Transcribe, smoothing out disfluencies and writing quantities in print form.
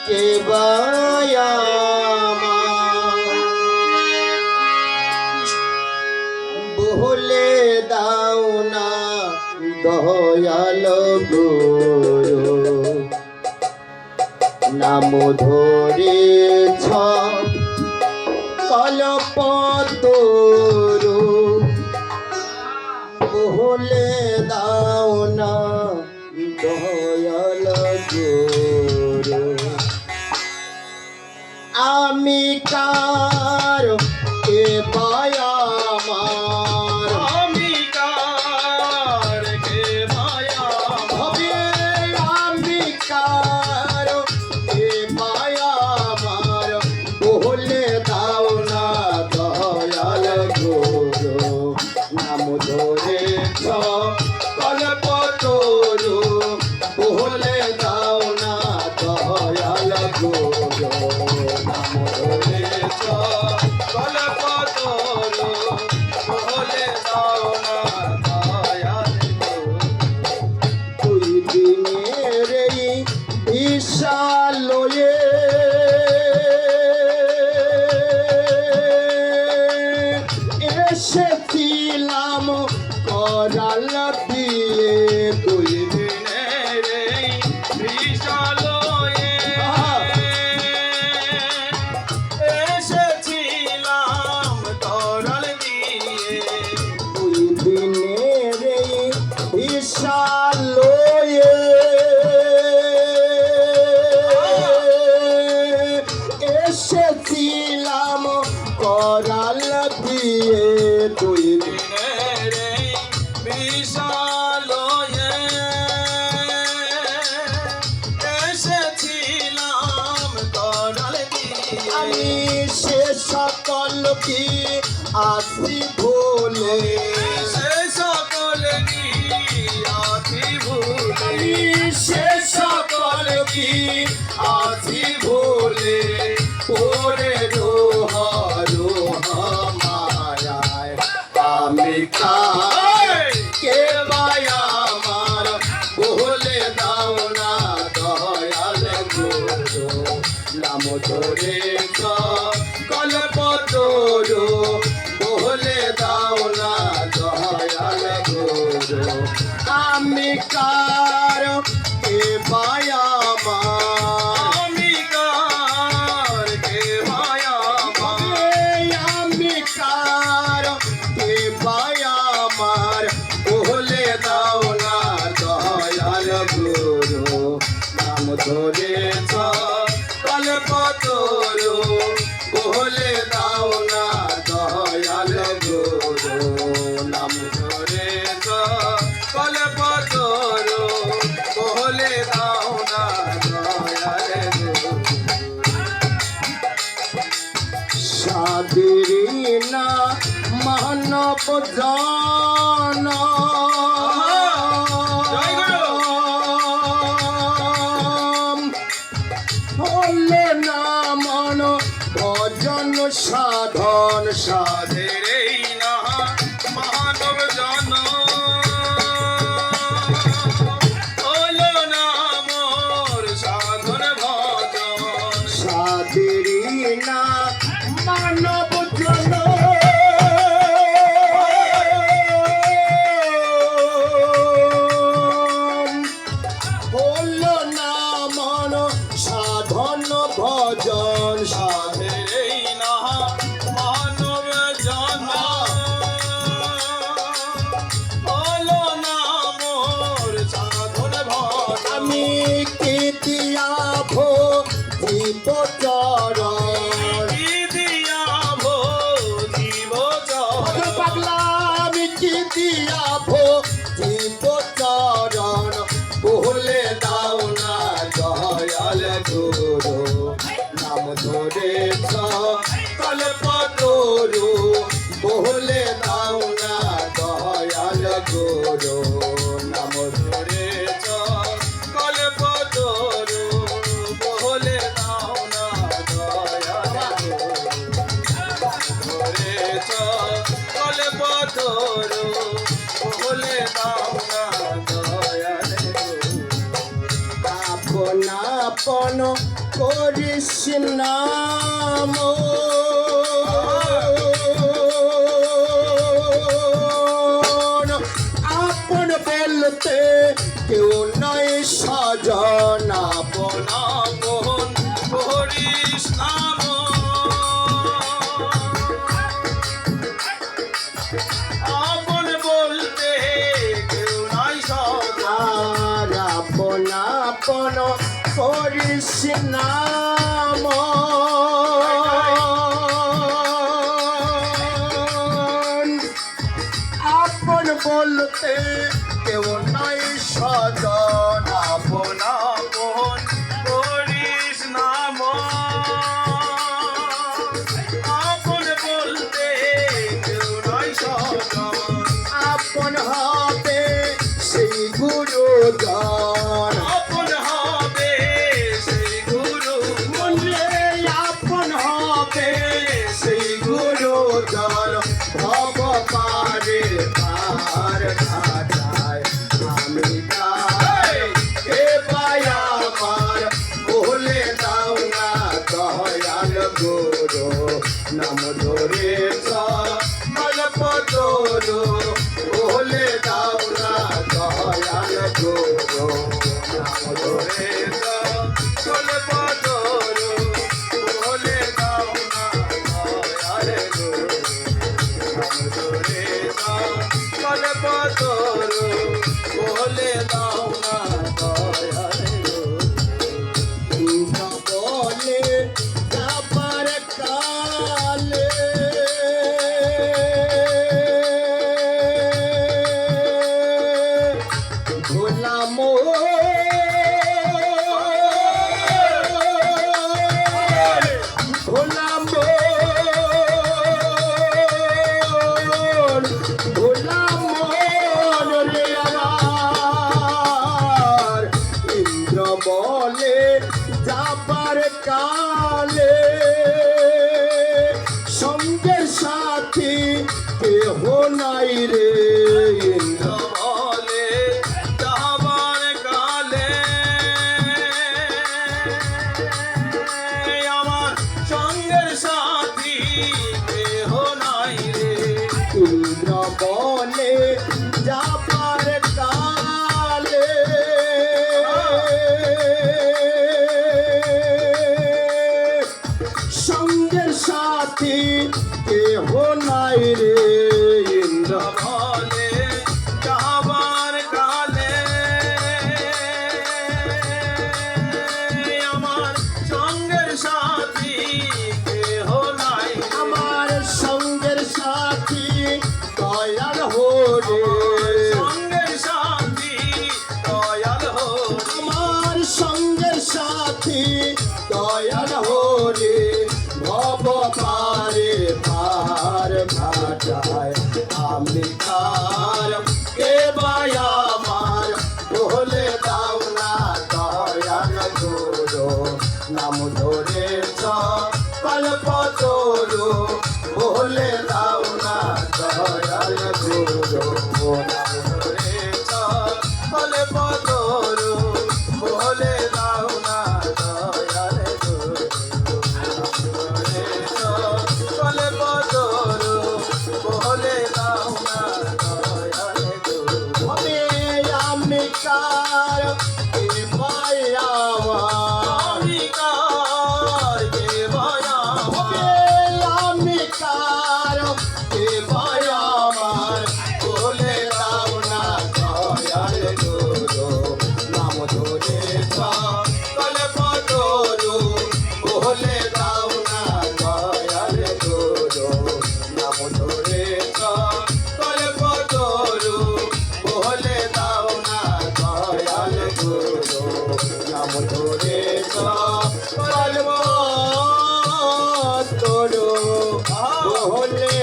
কে বায়া বলে দাও না দয়াল গুরু নাম ধরেছ কল্পতরু বলে দাও না দয়াল গুরু আমি কার কে বায়া এসেছিলাম করাল দিয়ে দুই দিনের বিশালয়ে এসেছিলাম করাল দিয়ে দুই দিনের বিশালয়ে এসেছিলাম করাল দিয়ে দুই দিনের বিশালয়ে এসেছিলাম করাল দিয়ে আমি সে সকল কি আসি ভুলে সে সকল কি আসি ভুলে সে সকল কি আসি ভুলে ওরে রোহা রোহা মায়ায় আমি কে বায়া আমার বলে দাও না দয়াল গুরু নাম ধরে কল্পতরু বলে দাও না দয়াল গুরু আমি কার কে বায়া ধরেছ কল্পতরু বলে দাও না দয়াল গুরু নাম ধরেছ কল্পতরু বলে দাও না দয়াল গুরু সাদিনা মানব জন হলে না মন ভজন সাধন সাধের না মানব জন হলো না মোর সাধন ভজন সাধের না মানব জন হলো না মন সাধন ভজন সাধের না মানব জন হলো না মোর সাধন ভজন আমি কি দিয়া ভো জীব চরণ কি দিয়া ভো জীব চরণ পাগলা আমি কি দিয়া ভো জীব চরণ বলে দাও না দয়াল গুরু নাম ধরেছ কল্পতরু বলে দাও না দয়াল গুরু নাম ধরেছ কল্পতরু বলে দাও না দয়াল গুরু ধরেছ কল্পতরু বলে দাও না দয়াল গুরু আপন করিস নাম আপন বলতে কেউ নয় সজন আপন আপন করিস নাম আপন বলতে কেউ নাই সজন আর আপন আপন করিস নাম আপন বলতে কেউ নাই সজন আপন আপন করিস নাম আপন বলতে কেউ নাই সজন আপন হবে সেই গুরুজন আপন হবে সেই গুরু মনে আপন হবে সেই গুরুজন ভব পারে পার ঘাটায় আমি তাই কে পায়া আমার বলে দাও না দয়াল গুরু নাম ধরে কল্প তোরো বলে দাও না দয়াল গুরু নাম ধরে চলে পাতরু বলে দাও না দয়াল গুরু ধরে দাও চলে পাতরু বলে দাও না দয়াল গুরু বলে যাবার কালে গোলাম গোলাম গোলাম রে আমার ইন্দ্র বলে যাবার কালে সঙ্গে সাথী কেহ নাই রে ইন্দ্র বলে যাবার কালে আমার সঙ্গের সাথী কেহ নাই রে ইন্দ্র বলে যাবার কালে সঙ্গের সাথী কেহ নাই রে ইন্দ্র বলে যাবার কালে আমার সঙ্গের সাথী কেহ নাই আমার সঙ্গের সাথী দয়াল হরে সঙ্গের সাথী দয়াল হো আমার সঙ্গের সাথী দয়াল হরে ভব পারে পার ঘাটায় আমি তার কে বায়া আমার বলে দাও না দয়াল গুরু নাম ধরে কল্প তোরো বলে দাও না দয়াল গুরু নাম ধরে বলে পদরু বলে দাও না দয়াল গুরু বলে পদরু বলে দাও না দয়াল গুরু হবে আমি কার কে বায়া আমার আমি কার কে বায়া হবে আমি কার কে বায়া আমার বলে দাও না দয়াল গুরু নাম ধরে বলে পদরু বলে দাও না দয়াল গুরু নাম ধরে বলে পদরু বলে দাও না দয়াল গুরু নাম ধরে কলব তোরো বলে